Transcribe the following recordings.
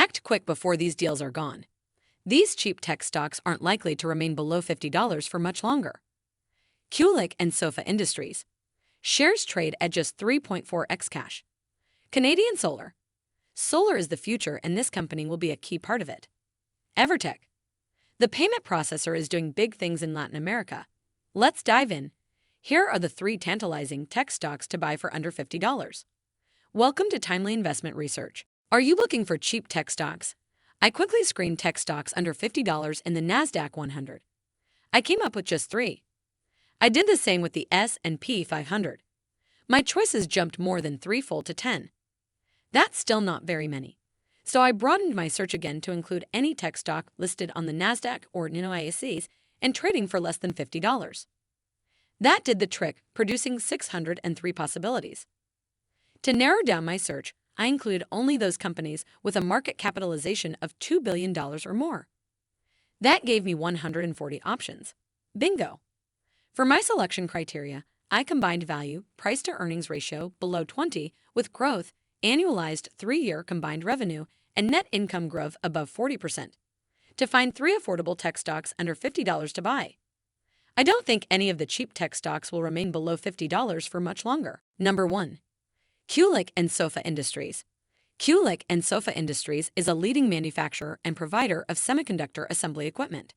Act quick before these deals are gone. These cheap tech stocks aren't likely to remain below $50 for much longer. Kulik and Sofa Industries. Shares trade at just 3.4x cash. Canadian Solar. Solar is the future, and this company will be a key part of it. Evertech. The payment processor is doing big things in Latin America. Let's dive in. Here are the 3 tantalizing tech stocks to buy for under $50. Welcome to Timely Investment Research. Are you looking for cheap tech stocks? I quickly screened tech stocks under $50 in the NASDAQ 100. I came up with just 3. I did the same with the S&P 500. My choices jumped more than threefold to 10. That's still not very many. So I broadened my search again to include any tech stock listed on the NASDAQ or NYSEs and trading for less than $50. That did the trick, producing 603 possibilities. To narrow down my search, I include only those companies with a market capitalization of $2 billion or more. That gave me 140 options. Bingo! For my selection criteria, I combined value, price-to-earnings ratio below 20 with growth, annualized 3-year combined revenue, and net income growth above 40%, to find 3 affordable tech stocks under $50 to buy. I don't think any of the cheap tech stocks will remain below $50 for much longer. Number 1. Kulik and Sofa Industries. Kulik and Sofa Industries is a leading manufacturer and provider of semiconductor assembly equipment.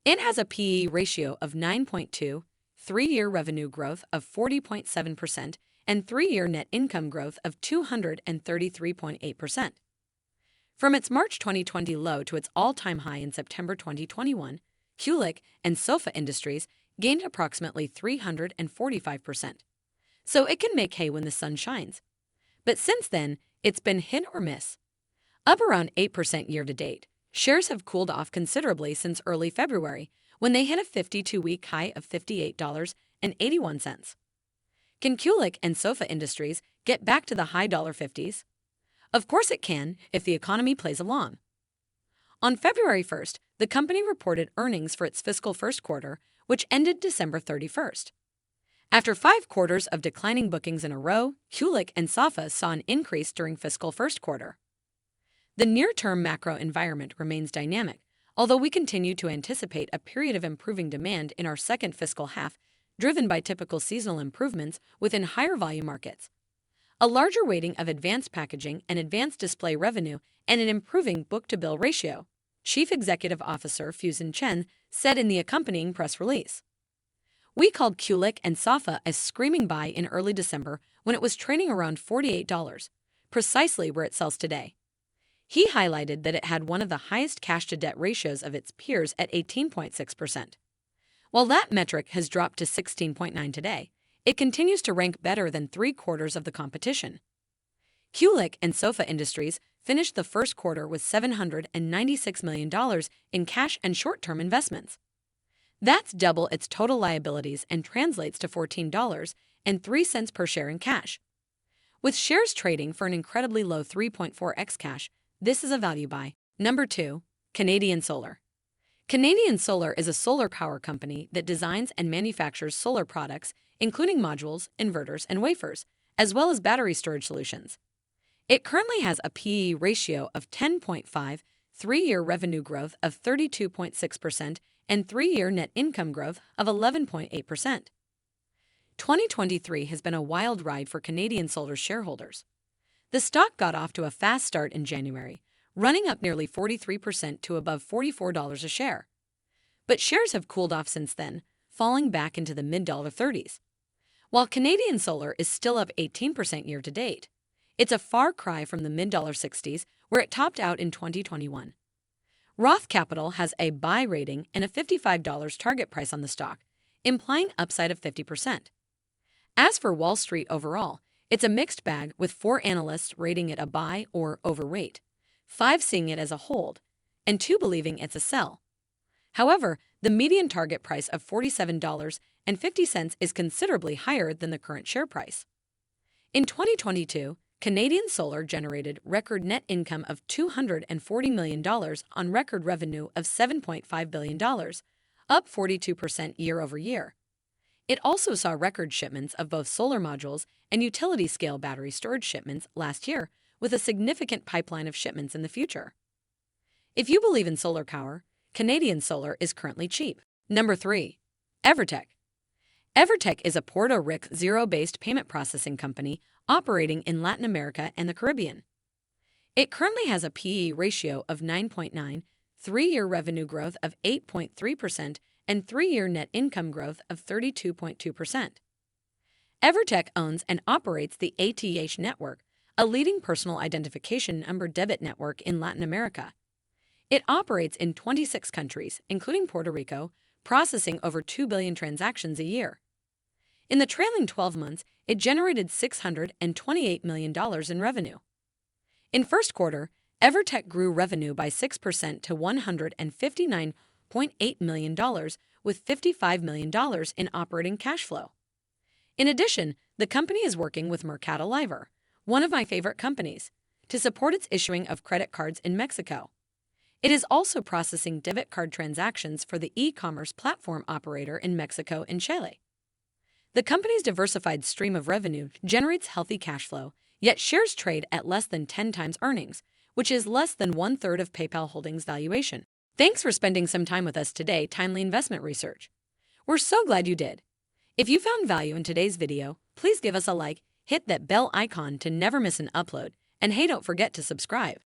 It has a P/E ratio of 9.2, 3-year revenue growth of 40.7%, and 3-year net income growth of 233.8%. From its March 2020 low to its all-time high in September 2021, Kulik and Sofa Industries gained approximately 345%. So it can make hay when the sun shines. But since then, it's been hit or miss. Up around 8% year-to-date, shares have cooled off considerably since early February, when they hit a 52-week high of $58.81. Can Kulik and Sofa Industries get back to the high $50s? Of course it can, if the economy plays along. On February 1st, the company reported earnings for its fiscal first quarter, which ended December 31st. After 5 quarters of declining bookings in a row, Kulik and Sofa saw an increase during fiscal first quarter. The near-term macro environment remains dynamic, although we continue to anticipate a period of improving demand in our second fiscal half, driven by typical seasonal improvements within higher volume markets, a larger weighting of advanced packaging and advanced display revenue, and an improving book-to-bill ratio, Chief Executive Officer Fusen Chen said in the accompanying press release. We called Kulik and Sofa a screaming buy in early December when it was trading around $48, precisely where it sells today. He highlighted that it had one of the highest cash-to-debt ratios of its peers at 18.6%. While that metric has dropped to 16.9 today, it continues to rank better than 3/4 of the competition. Kulik and Sofa Industries finished the first quarter with $796 million in cash and short-term investments. That's double its total liabilities and translates to $14.03 per share in cash. With shares trading for an incredibly low 3.4x cash, this is a value buy. Number 2. Canadian Solar. Canadian Solar is a solar power company that designs and manufactures solar products, including modules, inverters, and wafers, as well as battery storage solutions. It currently has a P/E ratio of 10.5, 3-year revenue growth of 32.6%, and 3-year net income growth of 11.8%. 2023 has been a wild ride for Canadian Solar shareholders. The stock got off to a fast start in January, running up nearly 43% to above $44 a share. But shares have cooled off since then, falling back into the mid-$30s. While Canadian Solar is still up 18% year-to-date, it's a far cry from the mid-$60s where it topped out in 2021. Roth Capital has a buy rating and a $55 target price on the stock, implying upside of 50%. As for Wall Street overall, it's a mixed bag with 4 analysts rating it a buy or overweight, 5 seeing it as a hold, and 2 believing it's a sell. However, the median target price of $47.50 is considerably higher than the current share price. In 2022, Canadian Solar generated record net income of $240 million on record revenue of $7.5 billion, up 42% year-over-year. It also saw record shipments of both solar modules and utility-scale battery storage shipments last year, with a significant pipeline of shipments in the future. If you believe in solar power, Canadian solar is currently cheap. Number 3. Evertec. Evertec is a Puerto Rico zero-based payment processing company operating in Latin America and the Caribbean. It currently has a P/E ratio of 9.9, 3-year revenue growth of 8.3%, and 3-year net income growth of 32.2%. Evertec owns and operates the ATH network, a leading personal identification number debit network in Latin America. It operates in 26 countries, including Puerto Rico, processing over 2 billion transactions a year. In the trailing 12 months, it generated $628 million in revenue. In first quarter, Evertec grew revenue by 6% to $159.8 million, with $55 million in operating cash flow. In addition, the company is working with Mercado Libre, one of my favorite companies, to support its issuing of credit cards in Mexico. It is also processing debit card transactions for the e-commerce platform operator in Mexico and Chile. The company's diversified stream of revenue generates healthy cash flow, yet shares trade at less than 10 times earnings, which is less than 1/3 of PayPal Holdings' valuation. Thanks for spending some time with us today, Timely Investment Research. We're so glad you did. If you found value in today's video, please give us a like, hit that bell icon to never miss an upload, and hey, don't forget to subscribe.